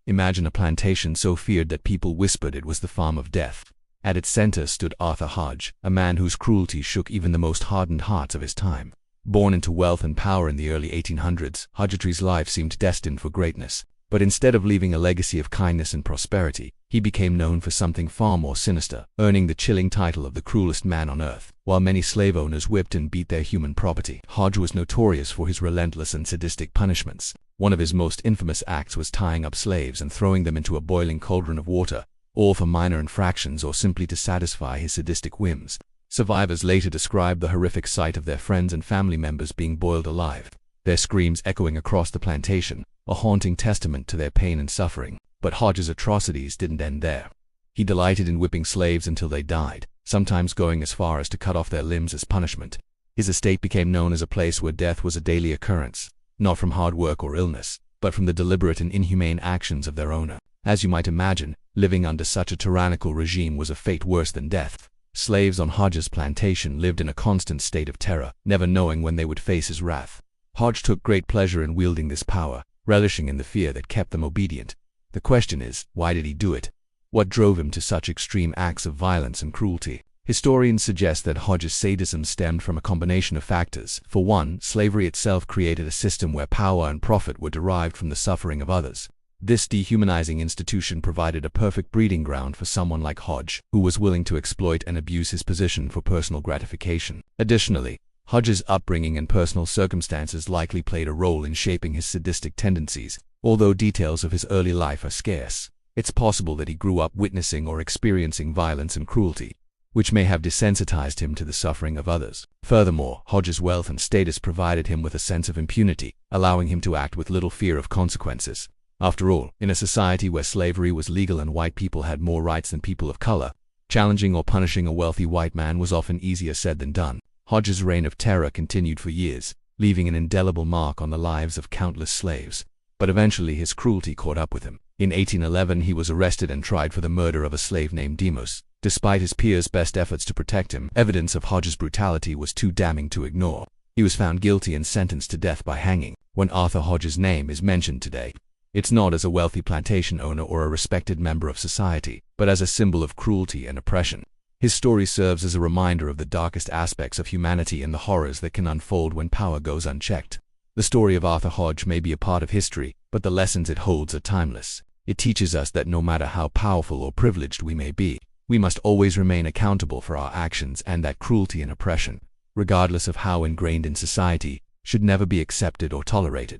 Imagine a plantation so feared that people whispered it was the farm of death. At its center stood Arthur Hodge, a man whose cruelty shook even the most hardened hearts of his time. Born into wealth and power in the early 1800s, Hodgetree's life seemed destined for greatness. But instead of leaving a legacy of kindness and prosperity, he became known for something far more sinister, earning the chilling title of the cruelest man on earth. While many slave owners whipped and beat their human property, Hodge was notorious for his relentless and sadistic punishments. One of his most infamous acts was tying up slaves and throwing them into a boiling cauldron of water, all for minor infractions or simply to satisfy his sadistic whims. Survivors later described the horrific sight of their friends and family members being boiled alive, their screams echoing across the plantation, a haunting testament to their pain and suffering. But Hodge's atrocities didn't end there. He delighted in whipping slaves until they died, sometimes going as far as to cut off their limbs as punishment. His estate became known as a place where death was a daily occurrence, not from hard work or illness, but from the deliberate and inhumane actions of their owner. As you might imagine, living under such a tyrannical regime was a fate worse than death. Slaves on Hodge's plantation lived in a constant state of terror, never knowing when they would face his wrath. Hodge took great pleasure in wielding this power, relishing in the fear that kept them obedient. The question is, why did he do it? What drove him to such extreme acts of violence and cruelty? Historians suggest that Hodge's sadism stemmed from a combination of factors. For one, slavery itself created a system where power and profit were derived from the suffering of others. This dehumanizing institution provided a perfect breeding ground for someone like Hodge, who was willing to exploit and abuse his position for personal gratification. Additionally, Hodge's upbringing and personal circumstances likely played a role in shaping his sadistic tendencies. Although details of his early life are scarce, it's possible that he grew up witnessing or experiencing violence and cruelty, which may have desensitized him to the suffering of others. Furthermore, Hodge's wealth and status provided him with a sense of impunity, allowing him to act with little fear of consequences. After all, in a society where slavery was legal and white people had more rights than people of color, challenging or punishing a wealthy white man was often easier said than done. Hodge's reign of terror continued for years, leaving an indelible mark on the lives of countless slaves. But eventually his cruelty caught up with him. In 1811 he was arrested and tried for the murder of a slave named Demos. Despite his peers' best efforts to protect him, evidence of Hodge's brutality was too damning to ignore. He was found guilty and sentenced to death by hanging. When Arthur Hodge's name is mentioned today, it's not as a wealthy plantation owner or a respected member of society, but as a symbol of cruelty and oppression. His story serves as a reminder of the darkest aspects of humanity and the horrors that can unfold when power goes unchecked. The story of Arthur Hodge may be a part of history, but the lessons it holds are timeless. It teaches us that no matter how powerful or privileged we may be, we must always remain accountable for our actions, and that cruelty and oppression, regardless of how ingrained in society, should never be accepted or tolerated.